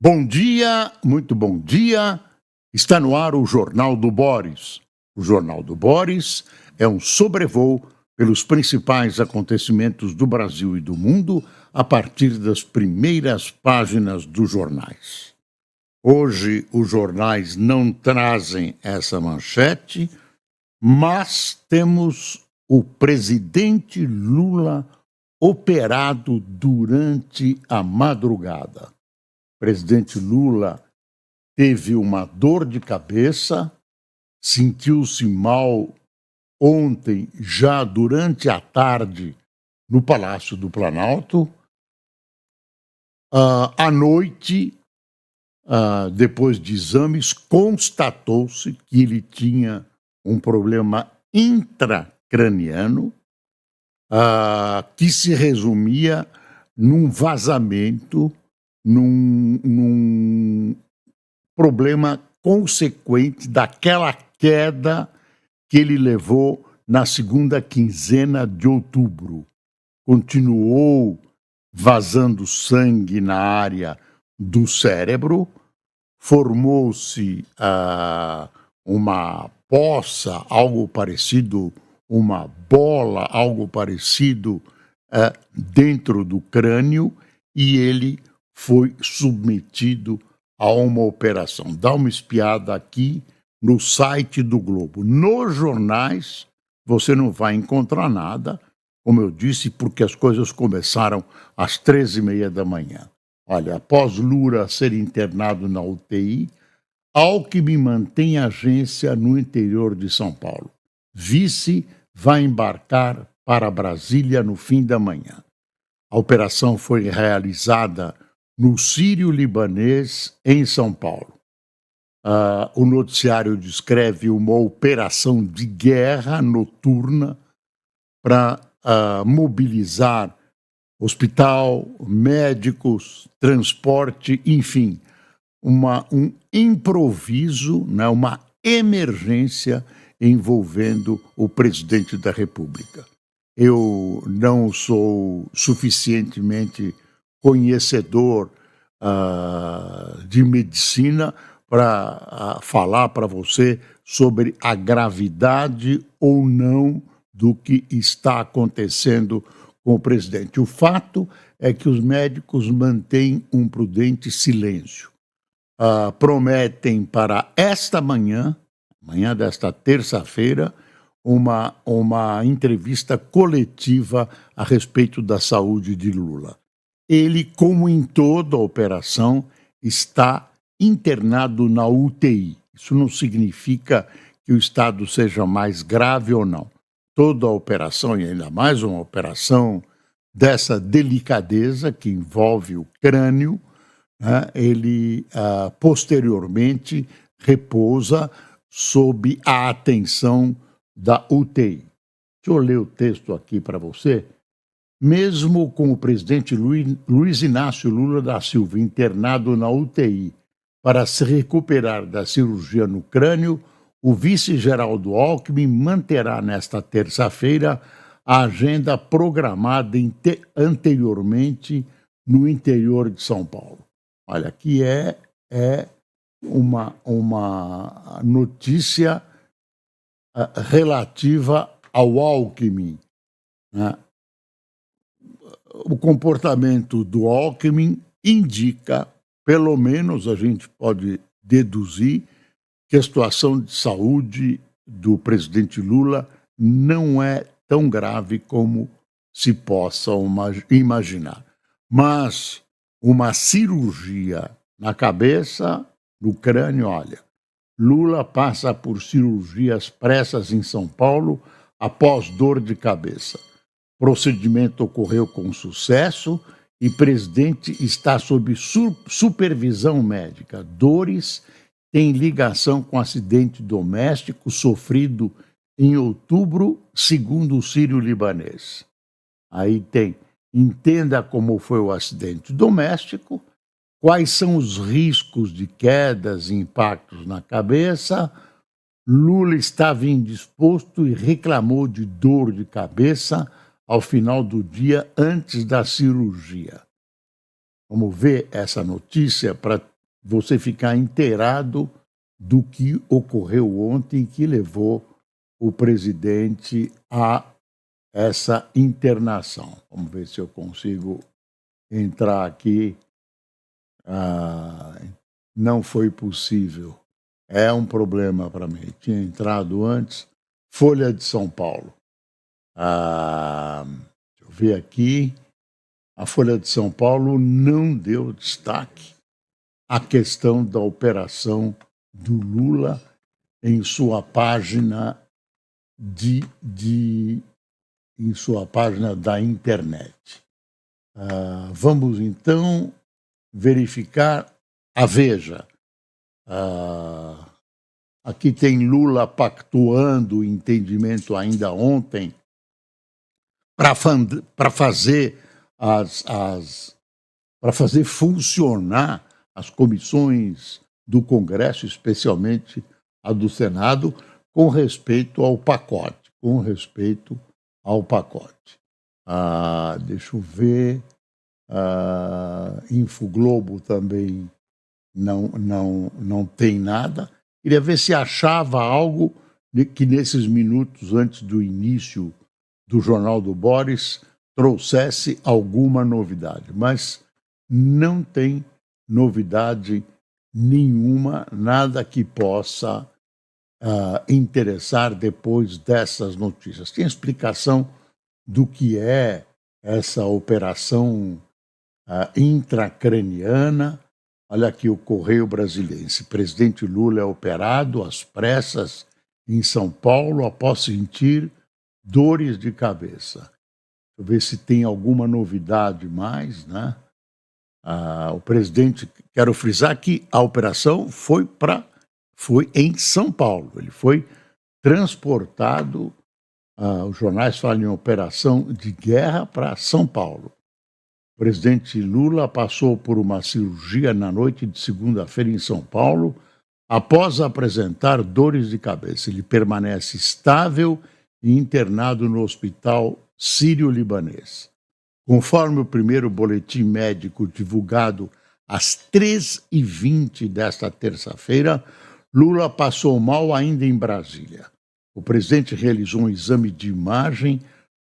Bom dia, muito bom dia. Está no ar o Jornal do Boris. O Jornal do Boris é um sobrevoo pelos principais acontecimentos do Brasil e do mundo a partir das primeiras páginas dos jornais. Hoje os jornais não trazem essa manchete, mas temos o presidente Lula operado durante a madrugada. O presidente Lula teve uma dor de cabeça, sentiu-se mal ontem, já durante a tarde, no Palácio do Planalto. À noite, depois de exames, constatou-se que ele tinha um problema intracraniano, que se resumia num vazamento, num problema consequente daquela queda que ele levou na segunda quinzena de outubro. Continuou vazando sangue na área do cérebro, formou-se uma poça, algo parecido, uma bola, algo parecido dentro do crânio, e ele foi submetido a uma operação. Dá uma espiada aqui no site do Globo. Nos jornais você não vai encontrar nada, como eu disse, porque as coisas começaram às 13h30 da manhã. Olha, após Lula ser internado na UTI, Alckmin mantém agência no interior de São Paulo. Vice vai embarcar para Brasília no fim da manhã. A operação foi realizada no Sírio-Libanês, em São Paulo. O noticiário descreve uma operação de guerra noturna para mobilizar hospital, médicos, transporte, enfim, um improviso, né, uma emergência envolvendo o presidente da República. Eu não sou suficientemente conhecedor de medicina para falar para você sobre a gravidade ou não do que está acontecendo com o presidente. O fato é que os médicos mantêm um prudente silêncio. Prometem para esta manhã desta terça-feira, uma entrevista coletiva a respeito da saúde de Lula. Ele, como em toda a operação, está internado na UTI. Isso não significa que o estado seja mais grave ou não. Toda a operação, e ainda mais uma operação dessa delicadeza que envolve o crânio, né, ele posteriormente repousa sob a atenção da UTI. Deixa eu ler o texto aqui para você. Mesmo com o presidente Luiz Inácio Lula da Silva internado na UTI para se recuperar da cirurgia no crânio, o vice-geraldo Alckmin manterá nesta terça-feira a agenda programada anteriormente no interior de São Paulo. Olha, aqui é uma notícia relativa ao Alckmin, né? O comportamento do Alckmin indica, pelo menos a gente pode deduzir, que a situação de saúde do presidente Lula não é tão grave como se possa imaginar. Mas uma cirurgia na cabeça, no crânio, olha, Lula passa por cirurgias pressas em São Paulo após dor de cabeça. O procedimento ocorreu com sucesso e o presidente está sob supervisão médica. Dores têm ligação com acidente doméstico sofrido em outubro, segundo o Sírio-Libanês. Aí tem, entenda como foi o acidente doméstico, quais são os riscos de quedas e impactos na cabeça. Lula estava indisposto e reclamou de dor de cabeça ao final do dia antes da cirurgia. Vamos ver essa notícia para você ficar inteirado do que ocorreu ontem, que levou o presidente a essa internação. Vamos ver se eu consigo entrar aqui. Não foi possível. É um problema para mim. Tinha entrado antes. Folha de São Paulo. Deixa eu ver aqui. A Folha de São Paulo não deu destaque à questão da operação do Lula em sua página em sua página da internet. Vamos então verificar a Veja. Aqui tem Lula pactuando o entendimento ainda ontem para fazer para fazer funcionar as comissões do Congresso, especialmente a do Senado, com respeito ao pacote. Deixa eu ver. Infoglobo também não tem nada. Queria ver se achava algo que nesses minutos antes do início do Jornal do Boris trouxesse alguma novidade, mas não tem novidade nenhuma, nada que possa interessar depois dessas notícias. Tem explicação do que é essa operação intracraniana. Olha aqui o Correio Brasiliense. Presidente Lula é operado às pressas em São Paulo após sentir dores de cabeça. Deixa eu ver se tem alguma novidade mais, né? O presidente, quero frisar que a operação foi em São Paulo. Ele foi transportado, os jornais falam em operação de guerra para São Paulo. O presidente Lula passou por uma cirurgia na noite de segunda-feira em São Paulo, após apresentar dores de cabeça. Ele permanece estável e internado no hospital sírio-libanês. Conforme o primeiro boletim médico divulgado às 3h20 desta terça-feira, Lula passou mal ainda em Brasília. O presidente realizou um exame de imagem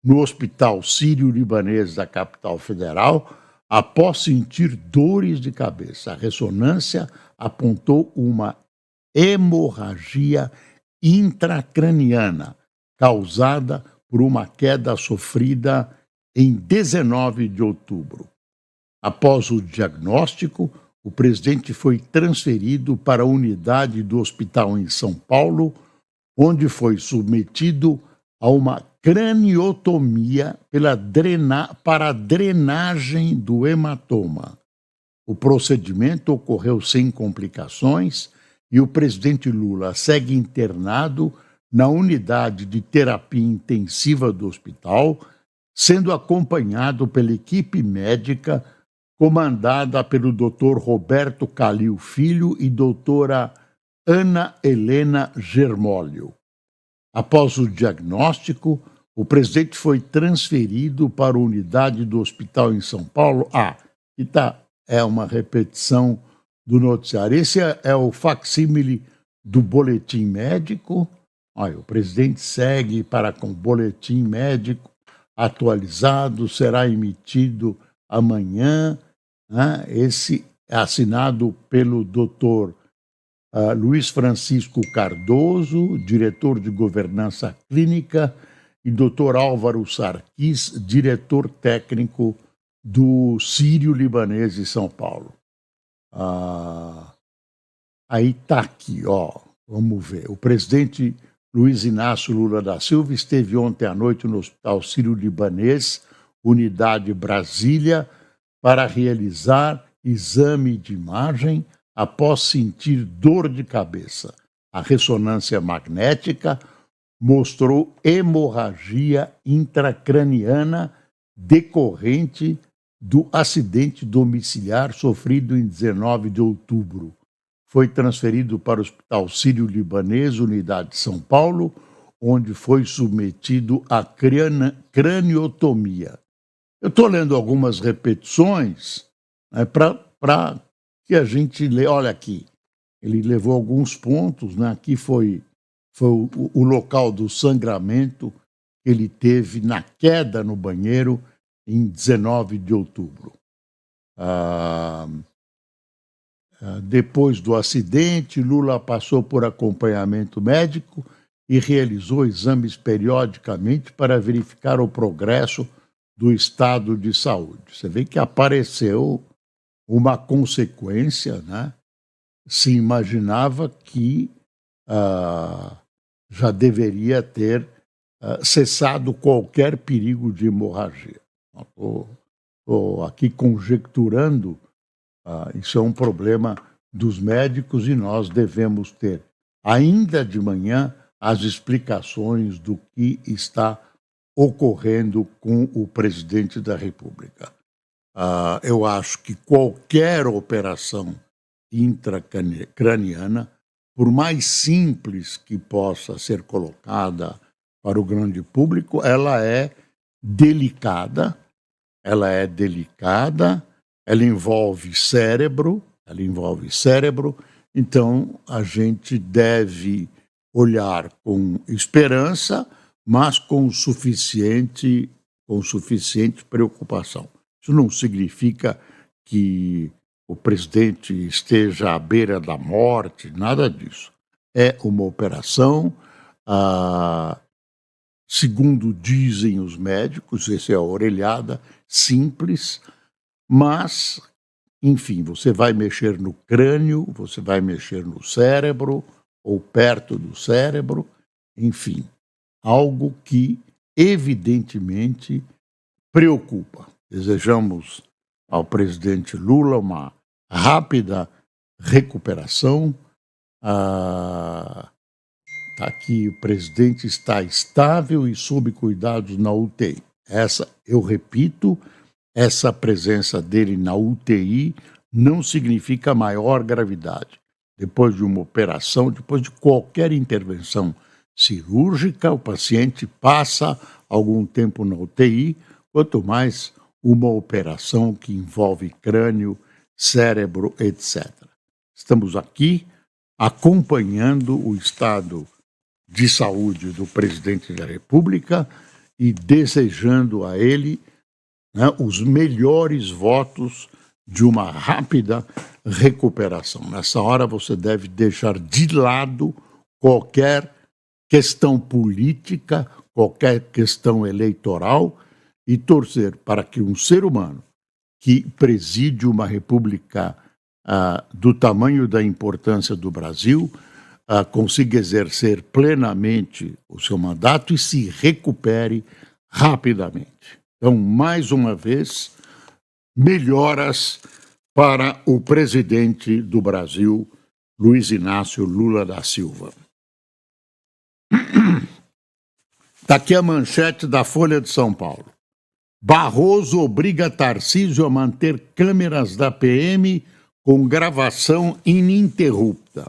no Hospital Sírio-Libanês da capital federal após sentir dores de cabeça. A ressonância apontou uma hemorragia intracraniana causada por uma queda sofrida em 19 de outubro. Após o diagnóstico, o presidente foi transferido para a unidade do hospital em São Paulo, onde foi submetido a uma craniotomia para a drenagem do hematoma. O procedimento ocorreu sem complicações e o presidente Lula segue internado na unidade de terapia intensiva do hospital, sendo acompanhado pela equipe médica comandada pelo Dr. Roberto Calil Filho e doutora Ana Helena Germólio. Após o diagnóstico, o presidente foi transferido para a unidade do hospital em São Paulo. É uma repetição do noticiário. Esse é o facsímile do boletim médico. Olha, o presidente segue para com o boletim médico atualizado, será emitido amanhã. Né? Esse é assinado pelo doutor Luiz Francisco Cardoso, diretor de governança clínica, e doutor Álvaro Sarquis, diretor técnico do Sírio-Libanês de São Paulo. Aí está aqui, ó, vamos ver. O presidente Luiz Inácio Lula da Silva esteve ontem à noite no Hospital Sírio-Libanês, Unidade Brasília, para realizar exame de imagem após sentir dor de cabeça. A ressonância magnética mostrou hemorragia intracraniana decorrente do acidente domiciliar sofrido em 19 de outubro. Foi transferido para o Hospital Sírio-Libanês, Unidade de São Paulo, onde foi submetido à craniotomia. Eu estou lendo algumas repetições, né, para que a gente lê. Olha aqui, ele levou alguns pontos, né? Aqui foi o local do sangramento que ele teve na queda no banheiro em 19 de outubro. Ah, Depois do acidente, Lula passou por acompanhamento médico e realizou exames periodicamente para verificar o progresso do estado de saúde. Você vê que apareceu uma consequência, né? Se imaginava que já deveria ter cessado qualquer perigo de hemorragia. Estou aqui conjecturando. Isso é um problema dos médicos e nós devemos ter, ainda de manhã, as explicações do que está ocorrendo com o presidente da República. Eu acho que qualquer operação intracraniana, por mais simples que possa ser colocada para o grande público, ela é delicada, ela envolve cérebro, então a gente deve olhar com esperança, mas com suficiente preocupação. Isso não significa que o presidente esteja à beira da morte, nada disso. É uma operação, segundo dizem os médicos, essa é a orelhada, simples, mas, enfim, você vai mexer no crânio, você vai mexer no cérebro, ou perto do cérebro, enfim, algo que evidentemente preocupa. Desejamos ao presidente Lula uma rápida recuperação. Aqui, o presidente está estável e sob cuidados na UTI. Eu repito, essa presença dele na UTI não significa maior gravidade. Depois de uma operação, depois de qualquer intervenção cirúrgica, o paciente passa algum tempo na UTI, quanto mais uma operação que envolve crânio, cérebro, etc. Estamos aqui acompanhando o estado de saúde do presidente da República e desejando a ele, né, os melhores votos de uma rápida recuperação. Nessa hora você deve deixar de lado qualquer questão política, qualquer questão eleitoral e torcer para que um ser humano que preside uma república do tamanho da importância do Brasil consiga exercer plenamente o seu mandato e se recupere rapidamente. Então, mais uma vez, melhoras para o presidente do Brasil, Luiz Inácio Lula da Silva. Está aqui a manchete da Folha de São Paulo. Barroso obriga Tarcísio a manter câmeras da PM com gravação ininterrupta.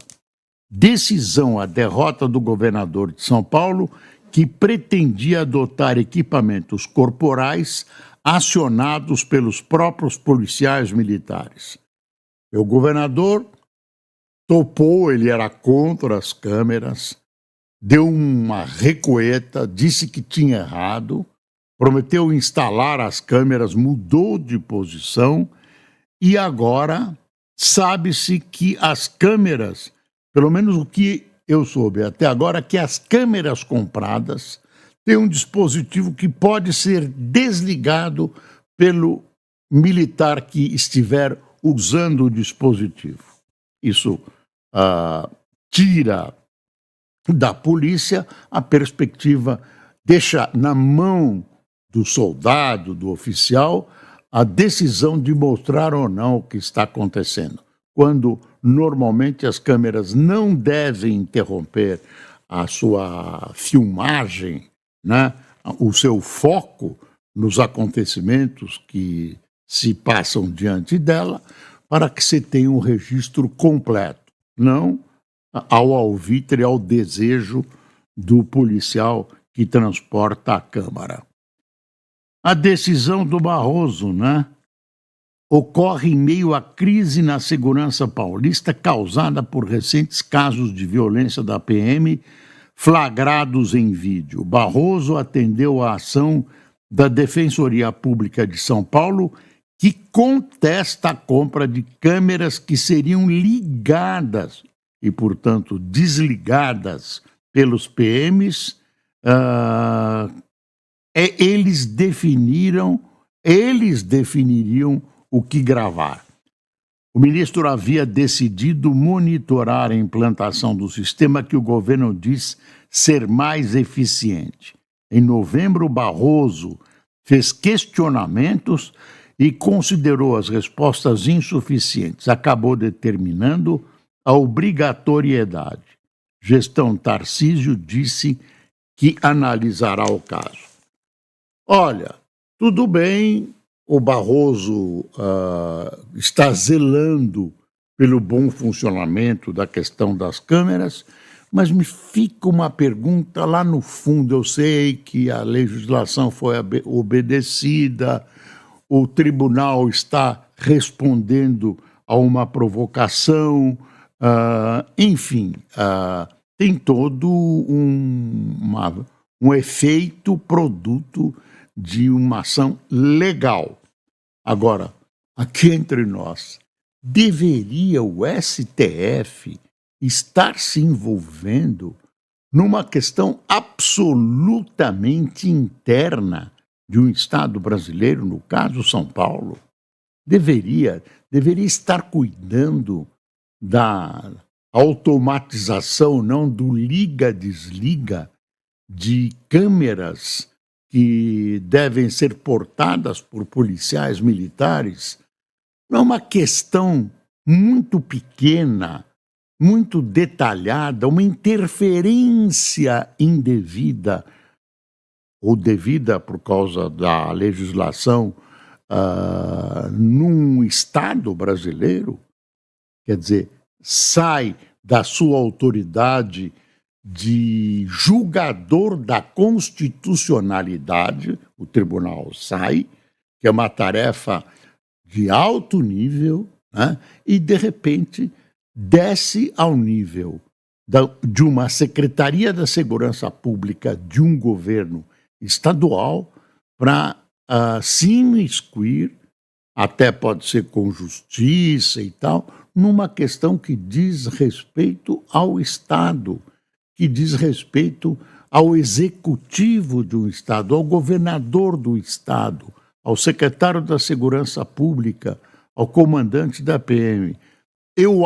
Decisão a derrota do governador de São Paulo, que pretendia adotar equipamentos corporais acionados pelos próprios policiais militares. O governador topou, ele era contra as câmeras, deu uma recueta, disse que tinha errado, prometeu instalar as câmeras, mudou de posição e agora sabe-se que as câmeras, pelo menos o que eu soube até agora, que as câmeras compradas têm um dispositivo que pode ser desligado pelo militar que estiver usando o dispositivo. Isso tira da polícia a perspectiva, deixa na mão do soldado, do oficial, a decisão de mostrar ou não o que está acontecendo. Quando normalmente as câmeras não devem interromper a sua filmagem, né, o seu foco nos acontecimentos que se passam diante dela, para que se tenha um registro completo, não ao alvitre, ao desejo do policial que transporta a câmara. A decisão do Barroso, né? ocorre em meio à crise na segurança paulista causada por recentes casos de violência da PM flagrados em vídeo. Barroso atendeu à ação da Defensoria Pública de São Paulo, que contesta a compra de câmeras que seriam ligadas e, portanto, desligadas pelos PMs. Eles definiriam o que gravar. O ministro havia decidido monitorar a implantação do sistema que o governo diz ser mais eficiente. Em novembro, Barroso fez questionamentos e considerou as respostas insuficientes. Acabou determinando a obrigatoriedade. Gestão Tarcísio disse que analisará o caso. Olha, tudo bem, o Barroso está zelando pelo bom funcionamento da questão das câmeras, mas me fica uma pergunta lá no fundo. Eu sei que a legislação foi obedecida, o tribunal está respondendo a uma provocação, enfim, tem todo um efeito produto de uma ação legal. Agora, aqui entre nós, deveria o STF estar se envolvendo numa questão absolutamente interna de um Estado brasileiro, no caso São Paulo? Deveria estar cuidando da automatização, não do liga-desliga de câmeras que devem ser portadas por policiais militares. Não é uma questão muito pequena, muito detalhada, uma interferência indevida ou devida por causa da legislação num Estado brasileiro. Quer dizer, sai da sua autoridade de julgador da constitucionalidade, o tribunal sai, que é uma tarefa de alto nível, né? E, de repente, desce ao nível de uma Secretaria da Segurança Pública de um governo estadual para se imiscuir, até pode ser com justiça e tal, numa questão que diz respeito ao Estado, que diz respeito ao executivo de um Estado, ao governador do Estado, ao secretário da Segurança Pública, ao comandante da PM. Eu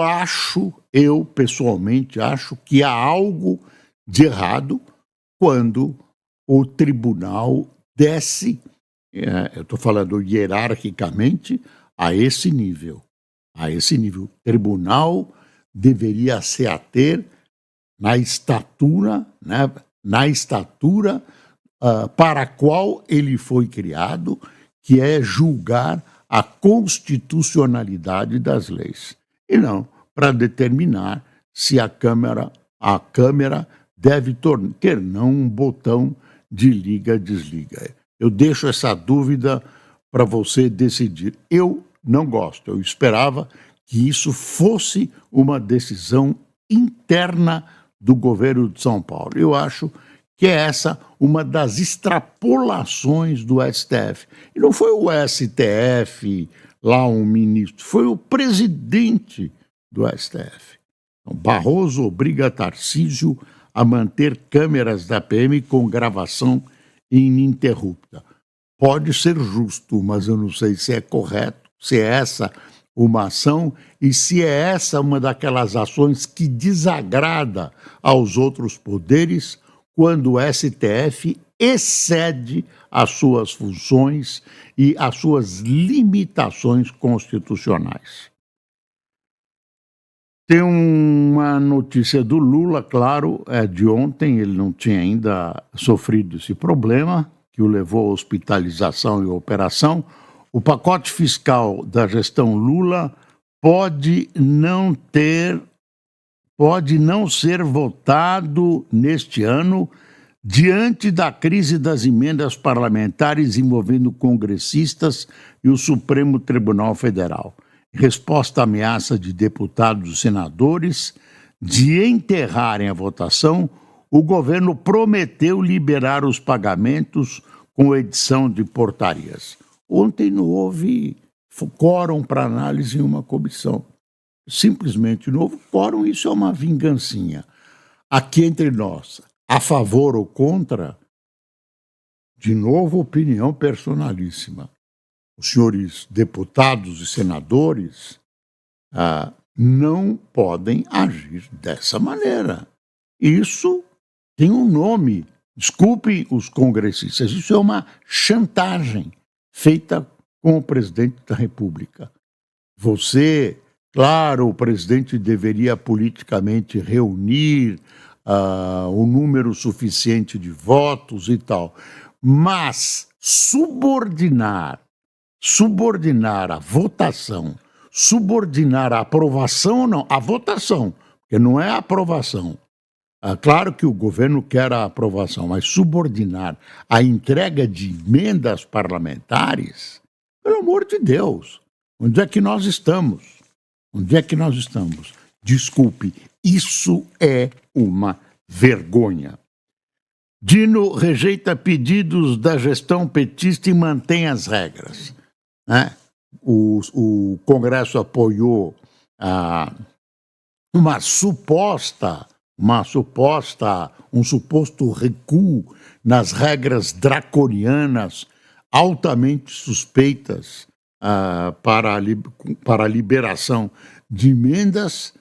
pessoalmente acho que há algo de errado quando o tribunal desce, eu estou falando hierarquicamente, a esse nível. O tribunal deveria se ater na estatura, né, para a qual ele foi criado, que é julgar a constitucionalidade das leis, e não para determinar se a câmera deve ter não um botão de liga-desliga. Eu deixo essa dúvida para você decidir. Eu não gosto, eu esperava que isso fosse uma decisão interna do governo de São Paulo. Eu acho que é essa uma das extrapolações do STF. E não foi o STF, lá um ministro, foi o presidente do STF. Então, Barroso obriga Tarcísio a manter câmeras da PM com gravação ininterrupta. Pode ser justo, mas eu não sei se é correto, se é essa uma ação e se é essa uma daquelas ações que desagrada aos outros poderes quando o STF excede as suas funções e as suas limitações constitucionais. Tem uma notícia do Lula, claro, é de ontem, ele não tinha ainda sofrido esse problema, que o levou à hospitalização e operação. O pacote fiscal da gestão Lula pode não ser votado neste ano diante da crise das emendas parlamentares envolvendo congressistas e o Supremo Tribunal Federal. Em resposta à ameaça de deputados e senadores de enterrarem a votação, o governo prometeu liberar os pagamentos com edição de portarias. Ontem não houve quórum para análise em uma comissão. Simplesmente não houve quórum, isso é uma vingancinha. Aqui entre nós, a favor ou contra, de novo, opinião personalíssima. Os senhores deputados e senadores não podem agir dessa maneira. Isso tem um nome. Desculpem os congressistas, isso é uma chantagem feita com o presidente da República. Claro, o presidente deveria politicamente reunir o número suficiente de votos e tal, mas subordinar a votação, subordinar a aprovação ou não, a votação, porque não é a aprovação. Claro que o governo quer a aprovação, mas subordinar a entrega de emendas parlamentares, pelo amor de Deus, onde é que nós estamos? Onde é que nós estamos? Desculpe, isso é uma vergonha. Dino rejeita pedidos da gestão petista e mantém as regras. O Congresso apoiou um suposto recuo nas regras draconianas altamente suspeitas para a liberação de emendas,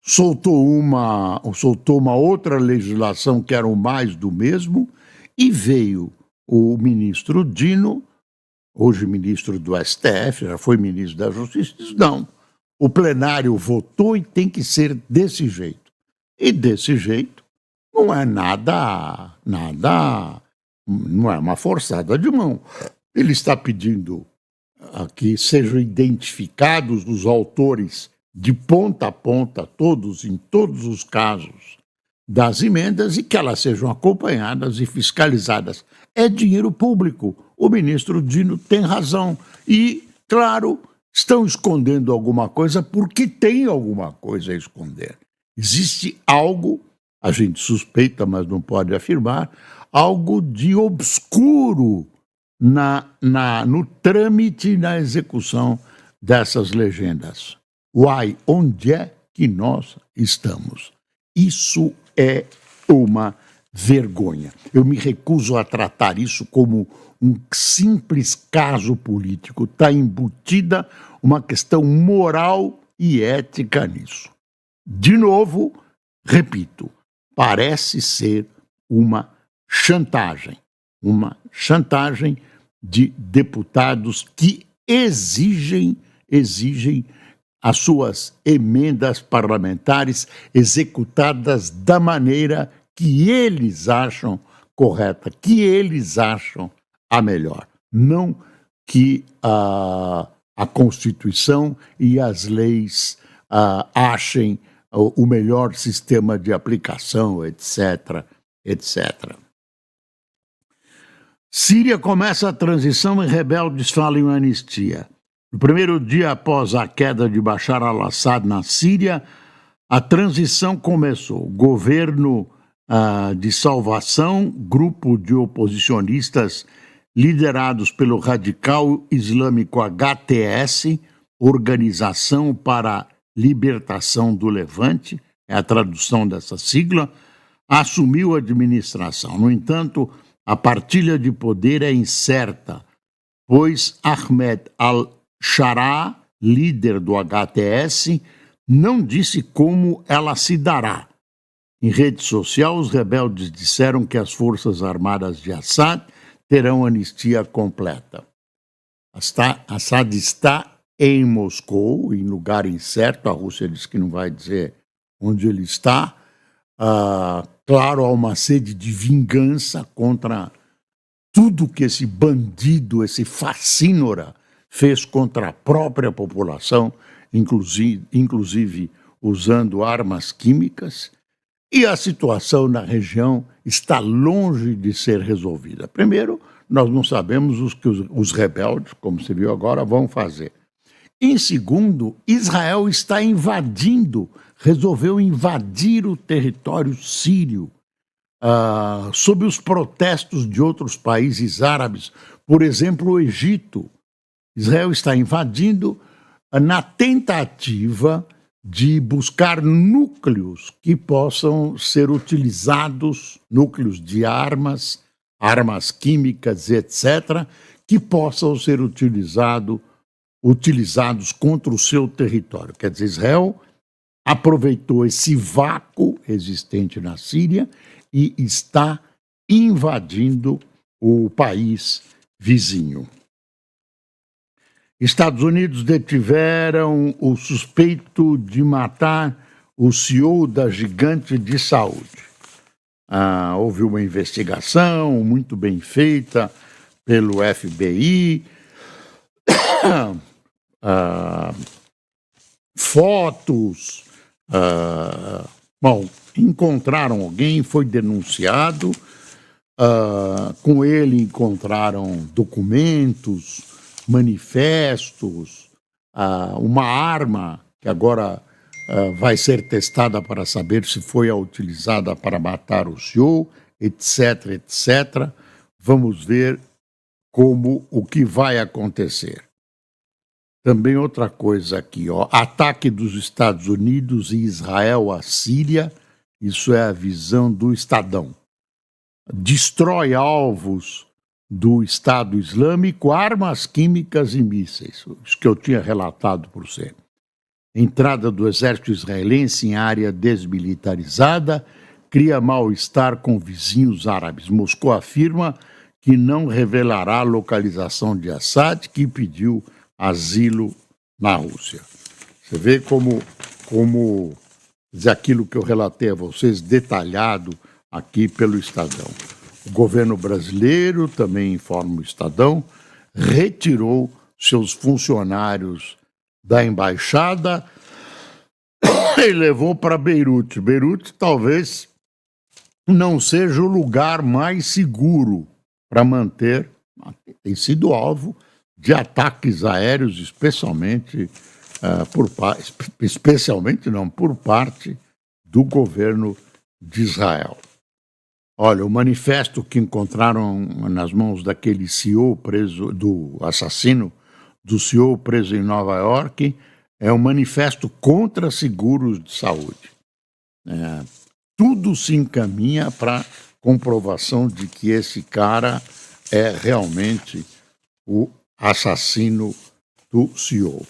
soltou uma outra legislação que era o mais do mesmo, e veio o ministro Dino, hoje ministro do STF, já foi ministro da Justiça, disse: não, o plenário votou e tem que ser desse jeito. E desse jeito não é nada, não é uma forçada de mão. Ele está pedindo que sejam identificados os autores de ponta a ponta, em todos os casos das emendas, e que elas sejam acompanhadas e fiscalizadas. É dinheiro público. O ministro Dino tem razão. E, claro, estão escondendo alguma coisa porque tem alguma coisa a esconder. Existe algo, a gente suspeita, mas não pode afirmar, algo de obscuro no trâmite e na execução dessas legendas. Uai, onde é que nós estamos? Isso é uma vergonha. Eu me recuso a tratar isso como um simples caso político. Está embutida uma questão moral e ética nisso. De novo, repito, parece ser uma chantagem de deputados que exigem as suas emendas parlamentares executadas da maneira que eles acham correta, que eles acham a melhor. Não que a Constituição e as leis achem o melhor sistema de aplicação, etc, etc. Síria começa a transição e rebeldes falam em anistia. No primeiro dia após a queda de Bashar al-Assad na Síria, a transição começou. Governo de salvação, grupo de oposicionistas liderados pelo radical islâmico HTS, Organização para a Libertação do Levante, é a tradução dessa sigla, assumiu a administração. No entanto, a partilha de poder é incerta, pois Ahmed al-Sharaa, líder do HTS, não disse como ela se dará. Em rede social, os rebeldes disseram que as forças armadas de Assad terão anistia completa. Assad está em Moscou, em lugar incerto, a Rússia diz que não vai dizer onde ele está. Claro, há uma sede de vingança contra tudo que esse bandido, esse facínora, fez contra a própria população, inclusive usando armas químicas. E a situação na região está longe de ser resolvida. Primeiro, nós não sabemos os rebeldes, como se viu agora, vão fazer. Em segundo, Israel está resolveu invadir o território sírio, sob os protestos de outros países árabes, por exemplo, o Egito. Israel está invadindo na tentativa de buscar núcleos que possam ser utilizados, núcleos de armas químicas, etc., que possam ser utilizados contra o seu território. Quer dizer, Israel aproveitou esse vácuo existente na Síria e está invadindo o país vizinho. Estados Unidos detiveram o suspeito de matar o CEO da gigante de saúde. Houve uma investigação muito bem feita pelo FBI, fotos, encontraram alguém, foi denunciado, com ele encontraram documentos, manifestos, uma arma que agora vai ser testada para saber se foi utilizada para matar o CEO, etc, etc. Vamos ver o que vai acontecer. Também outra coisa aqui, ataque dos Estados Unidos e Israel à Síria, isso é a visão do Estadão. Destrói alvos do Estado Islâmico, armas químicas e mísseis, isso que eu tinha relatado por você. Entrada do exército israelense em área desmilitarizada cria mal-estar com vizinhos árabes. Moscou afirma que não revelará a localização de Assad, que pediu asilo na Rússia. Você vê como aquilo que eu relatei a vocês, detalhado aqui pelo Estadão. O governo brasileiro, também informa o Estadão, retirou seus funcionários da embaixada e levou para Beirute. Beirute talvez não seja o lugar mais seguro para manter, tem sido alvo de ataques aéreos, por parte do governo de Israel. Olha, o manifesto que encontraram nas mãos daquele CEO preso, do assassino do CEO preso em Nova York, é um manifesto contra seguros de saúde. Tudo se encaminha para comprovação de que esse cara é realmente o assassino do CEO.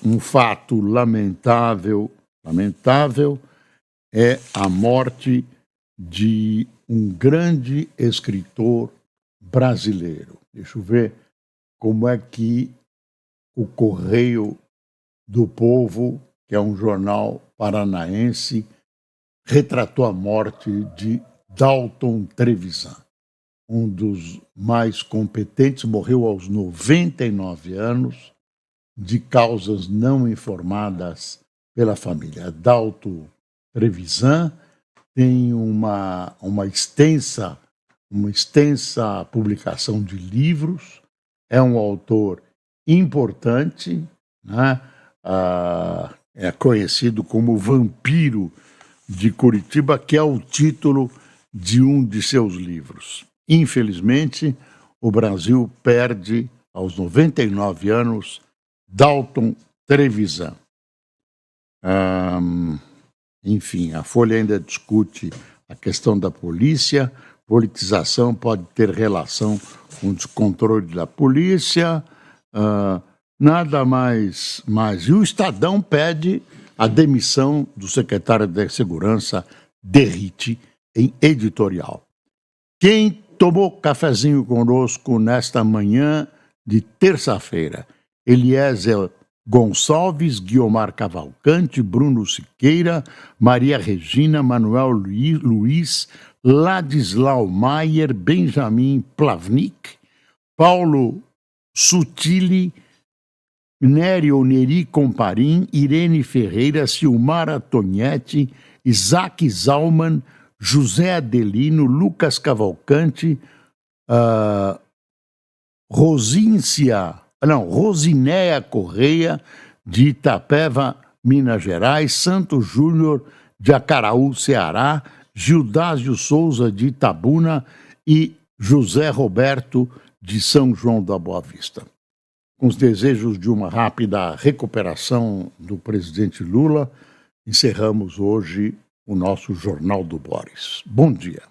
Um fato lamentável é a morte de um grande escritor brasileiro. Deixa eu ver como é que o Correio do Povo, que é um jornal paranaense, retratou a morte de Dalton Trevisan, um dos mais competentes, morreu aos 99 anos, de causas não informadas pela família. Dalton Trevisan tem uma extensa publicação de livros, é um autor importante, né? É conhecido como Vampiro de Curitiba, que é o título de um de seus livros. Infelizmente, o Brasil perde, aos 99 anos, Dalton Trevisan. Enfim, a Folha ainda discute a questão da polícia. Politização pode ter relação com o descontrole da polícia, nada mais. E o Estadão pede a demissão do secretário da Segurança, Derrite, em editorial. Quem tomou cafezinho conosco nesta manhã de terça-feira? Eliezer Gonçalves, Guiomar Cavalcante, Bruno Siqueira, Maria Regina, Manuel Luiz, Ladislau Maier, Benjamin Plavnik, Paulo Sutili, Nério Neri Comparim, Irene Ferreira, Silmara Tonietti Isaac Zalman, José Adelino, Lucas Cavalcante, Rosinéia Correia, de Itapeva, Minas Gerais, Santos Júnior, de Acaraú, Ceará, Gildásio Souza, de Itabuna e José Roberto, de São João da Boa Vista. Com os desejos de uma rápida recuperação do presidente Lula, encerramos hoje o nosso Jornal do Boris. Bom dia.